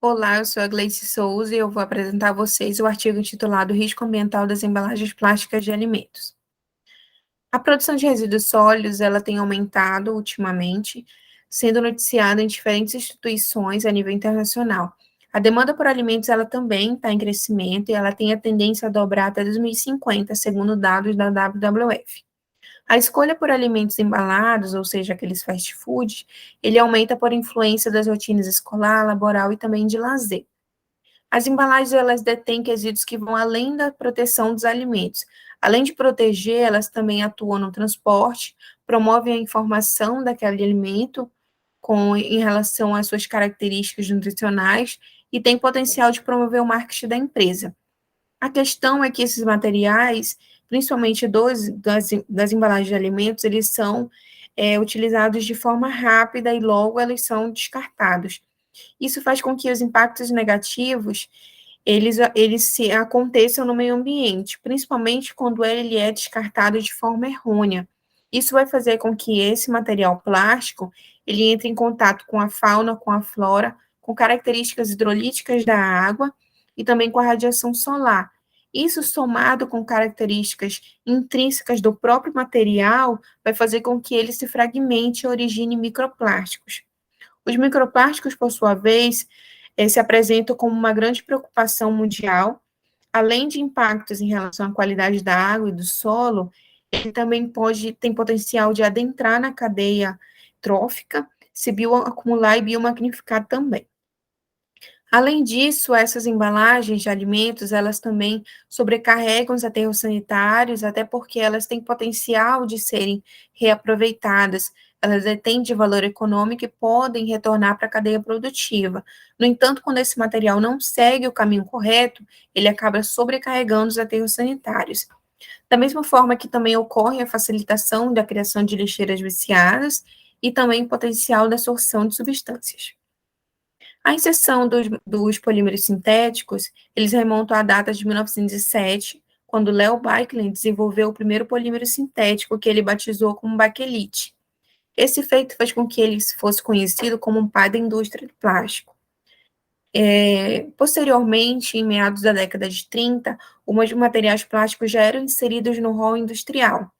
Olá, eu sou a Gleice Souza e eu vou apresentar a vocês o artigo intitulado Risco Ambiental das Embalagens Plásticas de Alimentos. A produção de resíduos sólidos ela tem aumentado ultimamente, sendo noticiada em diferentes instituições a nível internacional. A demanda por alimentos ela também está em crescimento e ela tem a tendência a dobrar até 2050, segundo dados da WWF. A escolha por alimentos embalados, ou seja, aqueles fast foods, ele aumenta por influência das rotinas escolar, laboral e também de lazer. As embalagens, elas detêm quesitos que vão além da proteção dos alimentos. Além de proteger, elas também atuam no transporte, promovem a informação daquele alimento em relação às suas características nutricionais e têm potencial de promover o marketing da empresa. A questão é que esses materiais, principalmente das embalagens de alimentos, eles são utilizados de forma rápida e logo eles são descartados. Isso faz com que os impactos negativos eles se aconteçam no meio ambiente, principalmente quando ele é descartado de forma errônea. Isso vai fazer com que esse material plástico ele entre em contato com a fauna, com a flora, com características hidrolíticas da água e também com a radiação solar. Isso somado com características intrínsecas do próprio material vai fazer com que ele se fragmente e origine microplásticos. Os microplásticos, por sua vez, se apresentam como uma grande preocupação mundial. Além de impactos em relação à qualidade da água e do solo, ele também tem potencial de adentrar na cadeia trófica, se bioacumular e biomagnificar também. Além disso, essas embalagens de alimentos, elas também sobrecarregam os aterros sanitários, até porque elas têm potencial de serem reaproveitadas, elas têm de valor econômico e podem retornar para a cadeia produtiva. No entanto, quando esse material não segue o caminho correto, ele acaba sobrecarregando os aterros sanitários. Da mesma forma que também ocorre a facilitação da criação de lixeiras viciadas e também potencial da absorção de substâncias. A inserção dos polímeros sintéticos, eles remontam à data de 1907, quando Leo Baekeland desenvolveu o primeiro polímero sintético, que ele batizou como baquelite. Esse feito fez com que ele fosse conhecido como um pai da indústria do plástico. Posteriormente, em meados da década de 30, os materiais plásticos já eram inseridos no rol industrial.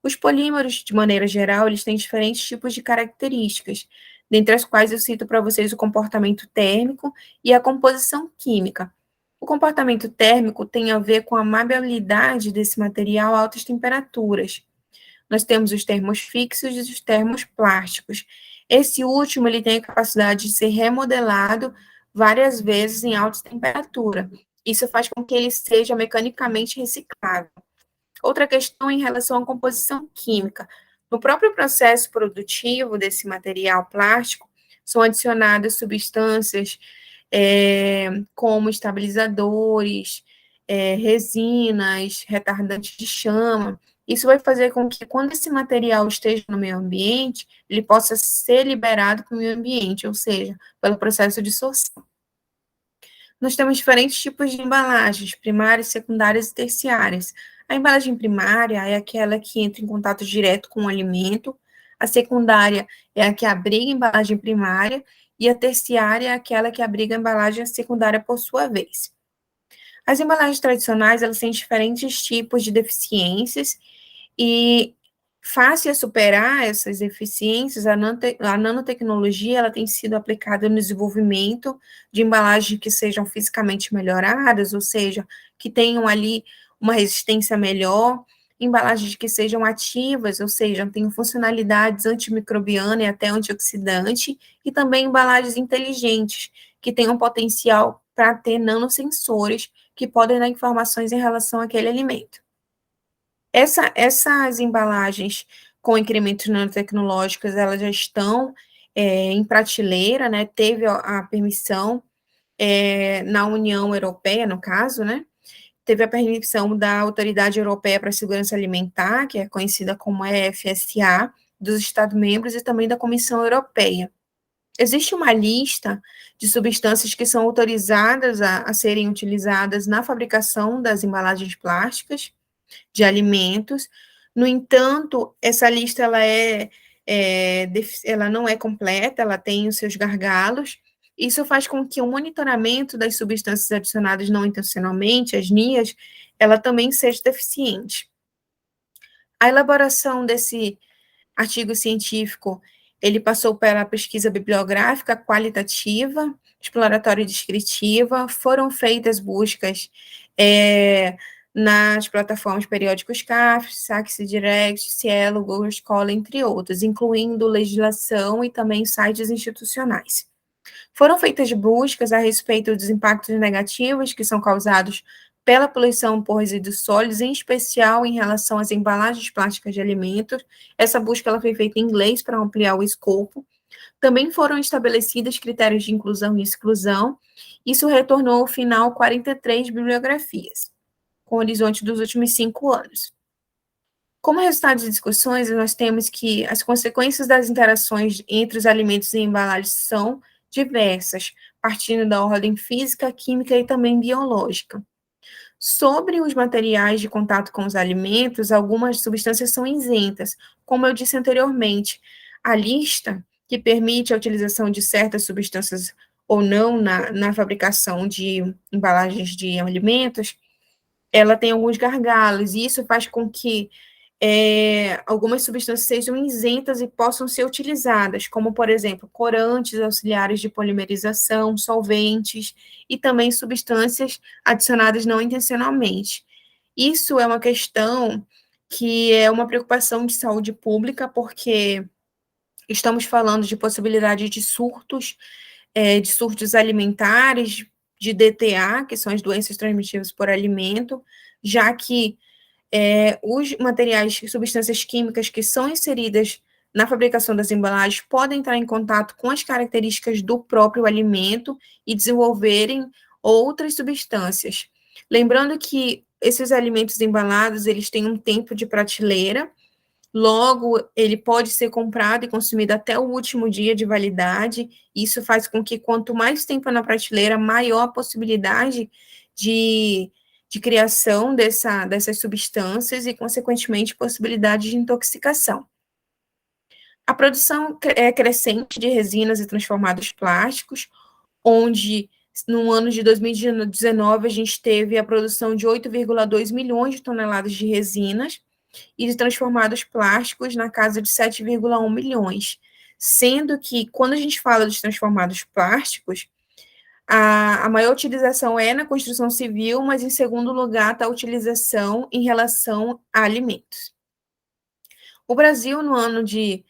Os polímeros, de maneira geral, eles têm diferentes tipos de características, dentre as quais eu cito para vocês o comportamento térmico e a composição química. O comportamento térmico tem a ver com a maleabilidade desse material a altas temperaturas. Nós temos os termos fixos e os termos plásticos. Esse último, ele tem a capacidade de ser remodelado várias vezes em alta temperatura. Isso faz com que ele seja mecanicamente reciclável. Outra questão em relação à composição química. No próprio processo produtivo desse material plástico, são adicionadas substâncias como estabilizadores, resinas, retardantes de chama. Isso vai fazer com que, quando esse material esteja no meio ambiente, ele possa ser liberado para o meio ambiente, ou seja, pelo processo de sorção. Nós temos diferentes tipos de embalagens, primárias, secundárias e terciárias. A embalagem primária é aquela que entra em contato direto com o alimento, a secundária é a que abriga a embalagem primária, e a terciária é aquela que abriga a embalagem secundária por sua vez. As embalagens tradicionais, elas têm diferentes tipos de deficiências, e fácil a superar essas deficiências, a nanotecnologia ela tem sido aplicada no desenvolvimento de embalagens que sejam fisicamente melhoradas, ou seja, que tenham ali uma resistência melhor, embalagens que sejam ativas, ou seja, tenham funcionalidades antimicrobiana e até antioxidante, e também embalagens inteligentes, que tenham potencial para ter nanosensores que podem dar informações em relação àquele alimento. Essas embalagens com incrementos nanotecnológicos, elas já estão em prateleira, né? Teve a permissão na União Europeia, no caso, né? Teve a permissão da Autoridade Europeia para a Segurança Alimentar, que é conhecida como EFSA, dos Estados-membros e também da Comissão Europeia. Existe uma lista de substâncias que são autorizadas a serem utilizadas na fabricação das embalagens plásticas de alimentos. No entanto, essa lista ela não é completa, ela tem os seus gargalos, Isso faz com que o monitoramento das substâncias adicionadas não intencionalmente, as NIAs, ela também seja deficiente. A elaboração desse artigo científico, ele passou pela pesquisa bibliográfica qualitativa, exploratória e descritiva, foram feitas buscas nas plataformas periódicos CAF, Saxe Direct, Cielo, Google Scholar, entre outros, incluindo legislação e também sites institucionais. Foram feitas buscas a respeito dos impactos negativos que são causados pela poluição por resíduos sólidos, em especial em relação às embalagens plásticas de alimentos. Essa busca ela foi feita em inglês para ampliar o escopo. Também foram estabelecidos critérios de inclusão e exclusão. Isso retornou, ao final, 43 bibliografias, com o horizonte dos últimos 5 anos. Como resultado de discussões, nós temos que as consequências das interações entre os alimentos e embalagens são diversas, partindo da ordem física, química e também biológica. Sobre os materiais de contato com os alimentos, algumas substâncias são isentas. Como eu disse anteriormente, a lista que permite a utilização de certas substâncias ou não na fabricação de embalagens de alimentos, ela tem alguns gargalos, e isso faz com que algumas substâncias sejam isentas e possam ser utilizadas, como, por exemplo, corantes auxiliares de polimerização, solventes e também substâncias adicionadas não intencionalmente. Isso é uma questão que é uma preocupação de saúde pública, porque estamos falando de possibilidade de surtos alimentares, de DTA, que são as doenças transmitidas por alimento, já que os materiais e substâncias químicas que são inseridas na fabricação das embalagens podem entrar em contato com as características do próprio alimento e desenvolverem outras substâncias. Lembrando que esses alimentos embalados, eles têm um tempo de prateleira, logo, ele pode ser comprado e consumido até o último dia de validade. Isso faz com que, quanto mais tempo na prateleira, maior a possibilidade de criação dessas substâncias e, consequentemente, possibilidade de intoxicação. A produção crescente de resinas e transformados plásticos, onde, no ano de 2019, a gente teve a produção de 8,2 milhões de toneladas de resinas, e de transformados plásticos na casa de 7,1 milhões, sendo que, quando a gente fala de transformados plásticos, a maior utilização é na construção civil, mas, em segundo lugar, está a utilização em relação a alimentos. O Brasil, no ano de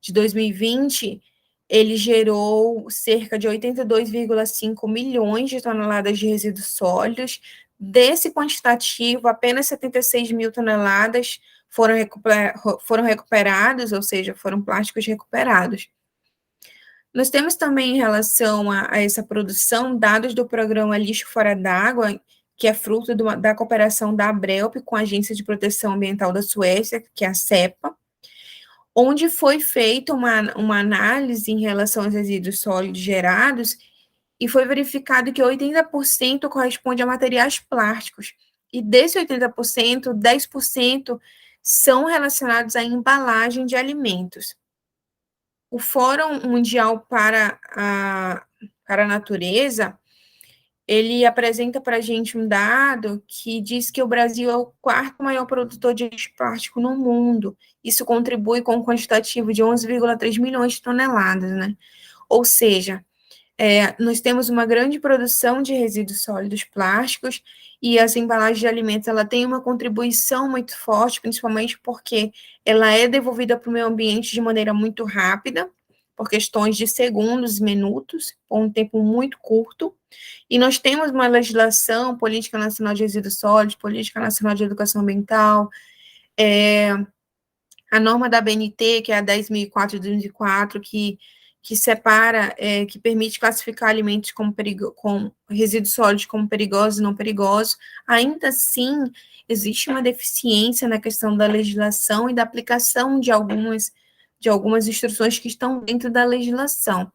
2020, ele gerou cerca de 82,5 milhões de toneladas de resíduos sólidos. Desse quantitativo, apenas 76 mil toneladas foram recuperados, ou seja, foram plásticos recuperados. Nós temos também, em relação a essa produção, dados do programa Lixo Fora d'Água, que é fruto da cooperação da ABRELP com a Agência de Proteção Ambiental da Suécia, que é a CEPA, onde foi feita uma análise em relação aos resíduos sólidos gerados, e foi verificado que 80% corresponde a materiais plásticos, e desse 80%, 10% são relacionados à embalagem de alimentos. O Fórum Mundial para a Natureza, ele apresenta para a gente um dado que diz que o Brasil é o quarto maior produtor de lixo plástico no mundo. Isso contribui com um quantitativo de 11,3 milhões de toneladas, né? Ou seja, nós temos uma grande produção de resíduos sólidos plásticos, e as embalagens de alimentos, ela tem uma contribuição muito forte, principalmente porque ela é devolvida para o meio ambiente de maneira muito rápida, por questões de segundos, minutos, por um tempo muito curto, e nós temos uma legislação, Política Nacional de Resíduos Sólidos, Política Nacional de Educação Ambiental, a norma da ABNT, que é a 10.004 de 2004, que separa, que permite classificar alimentos com resíduos sólidos como perigosos e não perigosos. Ainda assim, existe uma deficiência na questão da legislação e da aplicação de algumas instruções que estão dentro da legislação.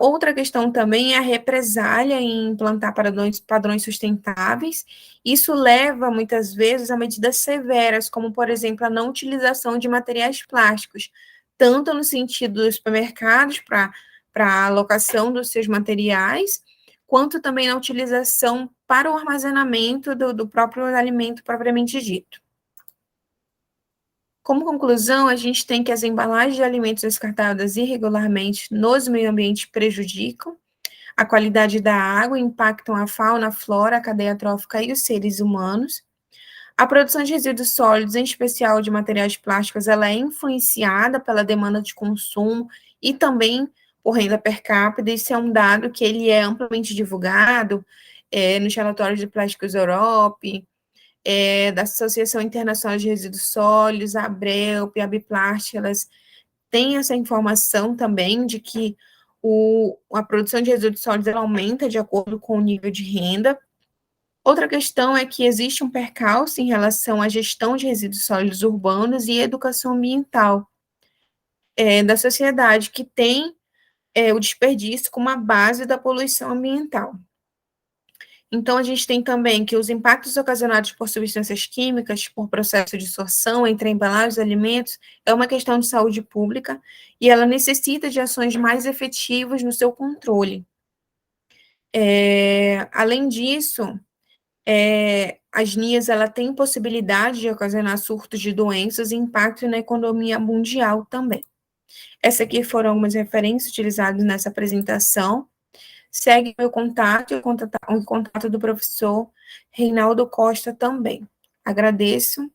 Outra questão também é a represália em implantar padrões sustentáveis. Isso leva, muitas vezes, a medidas severas, como, por exemplo, a não utilização de materiais plásticos, tanto no sentido dos supermercados, para para a alocação dos seus materiais, quanto também na utilização para o armazenamento do próprio alimento propriamente dito. Como conclusão, a gente tem que as embalagens de alimentos descartadas irregularmente nos meio ambiente prejudicam a qualidade da água, impactam a fauna, a flora, a cadeia trófica e os seres humanos. A produção de resíduos sólidos, em especial de materiais plásticos, ela é influenciada pela demanda de consumo e também por renda per capita. Isso é um dado que ele é amplamente divulgado nos relatórios de Plásticos Europe, da Associação Internacional de Resíduos Sólidos, a ABRELP, a Biplast, elas têm essa informação também de que a produção de resíduos sólidos ela aumenta de acordo com o nível de renda. Outra questão é que existe um percalço em relação à gestão de resíduos sólidos urbanos e educação ambiental da sociedade, que tem o desperdício como a base da poluição ambiental. Então, a gente tem também que os impactos ocasionados por substâncias químicas, por processo de sorção entre embalagens e alimentos, é uma questão de saúde pública e ela necessita de ações mais efetivas no seu controle. Além disso, as NIAs ela tem possibilidade de ocasionar surtos de doenças e impacto na economia mundial também. Essas aqui foram algumas referências utilizadas nessa apresentação. Segue meu contato e o contato do professor Reinaldo Costa também. Agradeço